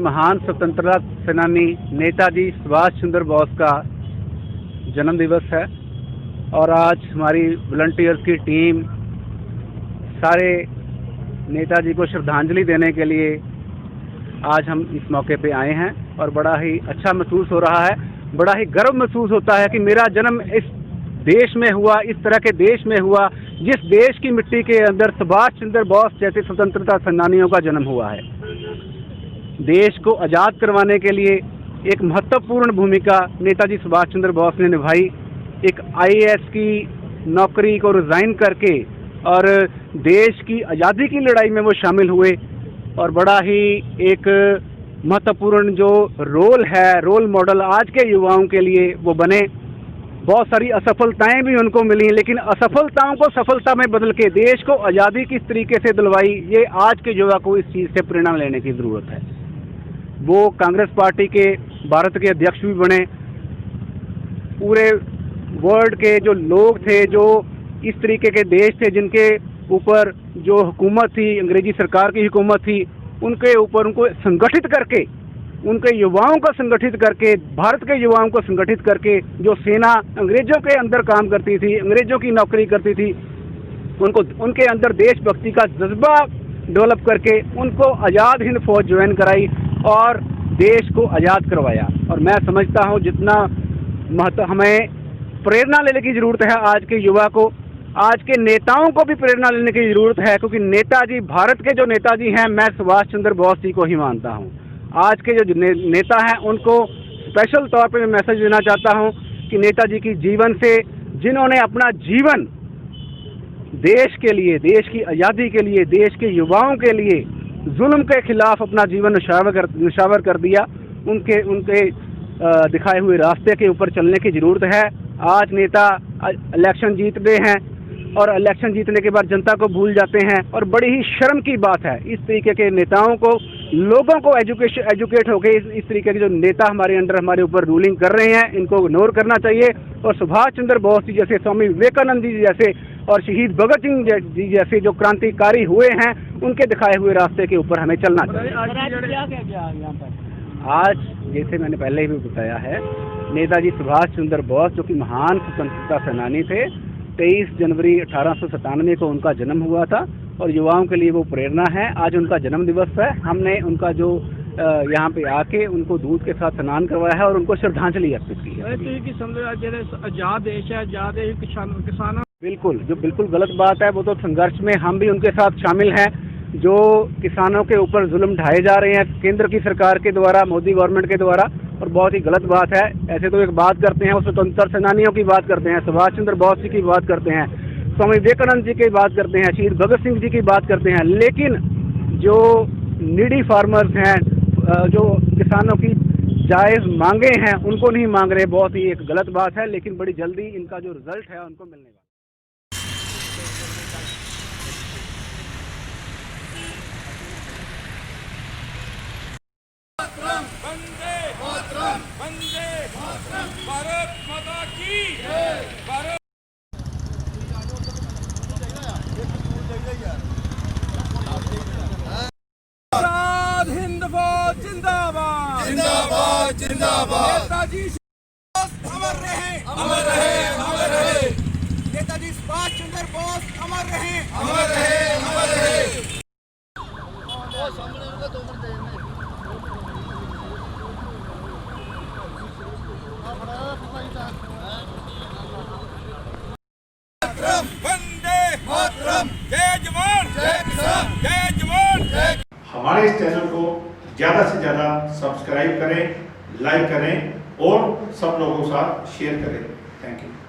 महान स्वतंत्रता सेनानी नेताजी सुभाष चंद्र बोस का जन्म दिवस है और आज हमारी वॉलंटियर्स की टीम सारे नेताजी को श्रद्धांजलि देने के लिए आज हम इस मौके पे आए हैं और बड़ा ही अच्छा महसूस हो रहा है, बड़ा ही गर्व महसूस होता है कि मेरा जन्म इस देश में हुआ, इस तरह के देश में हुआ जिस देश की मिट्टी के अंदर सुभाष चंद्र बोस जैसे स्वतंत्रता सेनानियों का जन्म हुआ है। देश को आज़ाद करवाने के लिए एक महत्वपूर्ण भूमिका नेताजी सुभाष चंद्र बोस ने निभाई। एक आईएएस की नौकरी को रिज़ाइन करके और देश की आज़ादी की लड़ाई में वो शामिल हुए और बड़ा ही एक महत्वपूर्ण जो रोल है, रोल मॉडल आज के युवाओं के लिए वो बने। बहुत सारी असफलताएं भी उनको मिली, लेकिन असफलताओं को सफलता में बदल के देश को आज़ादी किस तरीके से दिलवाई, ये आज के युवा को इस चीज़ से प्रेरणा लेने की ज़रूरत है। वो कांग्रेस पार्टी के भारत के अध्यक्ष भी बने। पूरे वर्ल्ड के जो लोग थे, जो इस तरीके के देश थे जिनके ऊपर जो हुकूमत थी, अंग्रेजी सरकार की हुकूमत थी, उनके ऊपर उनको संगठित करके, उनके युवाओं को संगठित करके, भारत के युवाओं को संगठित करके, जो सेना अंग्रेजों के अंदर काम करती थी, अंग्रेजों की नौकरी करती थी, उनको उनके अंदर देशभक्ति का जज्बा डेवलप करके उनको आज़ाद हिंद फौज ज्वाइन कराई और देश को आज़ाद करवाया। और मैं समझता हूँ जितना हमें प्रेरणा लेने की ज़रूरत है आज के युवा को, आज के नेताओं को भी प्रेरणा लेने की ज़रूरत है, क्योंकि नेताजी, भारत के जो नेताजी हैं, मैं सुभाष चंद्र बोस जी को ही मानता हूँ। आज के जो नेता हैं उनको स्पेशल तौर पे मैं मैसेज देना चाहता हूँ कि नेताजी की जीवन से, जिन्होंने अपना जीवन देश के लिए, देश की आज़ादी के लिए, देश के युवाओं के लिए जुल्म के खिलाफ अपना जीवन निछावर कर दिया, उनके दिखाए हुए रास्ते के ऊपर चलने की ज़रूरत है। आज नेता इलेक्शन जीतते हैं और इलेक्शन जीतने के बाद जनता को भूल जाते हैं और बड़ी ही शर्म की बात है इस तरीके के नेताओं को, लोगों को एजुकेट होकर इस तरीके के जो नेता हमारे अंडर, हमारे ऊपर रूलिंग कर रहे हैं, इनको इग्नोर करना चाहिए। और सुभाष चंद्र बोस जी जैसे, स्वामी विवेकानंद जी जैसे और शहीद भगत सिंह जी जैसे जो क्रांतिकारी हुए हैं, उनके दिखाए हुए रास्ते के ऊपर हमें चलना चाहिए। आज जैसे मैंने पहले भी बताया है, नेताजी सुभाष चंद्र बोस जो कि महान स्वतंत्रता सेनानी थे, 23 जनवरी 1897 को उनका जन्म हुआ था और युवाओं के लिए वो प्रेरणा है। आज उनका जन्म दिवस है। हमने उनका जो यहाँ पे आके उनको दूध के साथ स्नान करवाया है और उनको श्रद्धांजलि अर्पित की है। आजाद देश है, आजाद किसानों, बिल्कुल गलत बात है। वो तो संघर्ष में हम भी उनके साथ शामिल हैं। जो किसानों के ऊपर जुल्म ढाए जा रहे हैं केंद्र की सरकार के द्वारा, मोदी गवर्नमेंट के द्वारा, और बहुत ही गलत बात है। ऐसे तो एक बात करते हैं, वो स्वतंत्रता सेनानियों की बात करते हैं, सुभाष चंद्र बोस जी की बात करते हैं, स्वामी विवेकानंद जी की बात करते हैं, शहीद भगत सिंह जी की बात करते हैं, लेकिन जो नीडी फार्मर्स हैं, जो किसानों की जायज़ मांगे हैं, उनको नहीं मांग रहे। बहुत ही एक गलत बात है, लेकिन बड़ी जल्दी इनका जो रिजल्ट है उनको मिलने वाला। वंदे मातरम, वंदे मातरम, भारत माता की जय, भारत। आजाद हिंद फौज जिंदाबाद, जिंदाबाद, जिंदाबाद। नेताजी अमर रहे, अमर रहे, अमर रहे। नेताजी सुभाष चंद्र बोस अमर रहे, अमर रहे, अमर रहे। वंदे मातरम, जय जवान, जय किसान, जय जवान, जय। हमारे इस चैनल को ज़्यादा से ज़्यादा सब्सक्राइब करें, लाइक करें और सब लोगों के साथ शेयर करें। Thank you.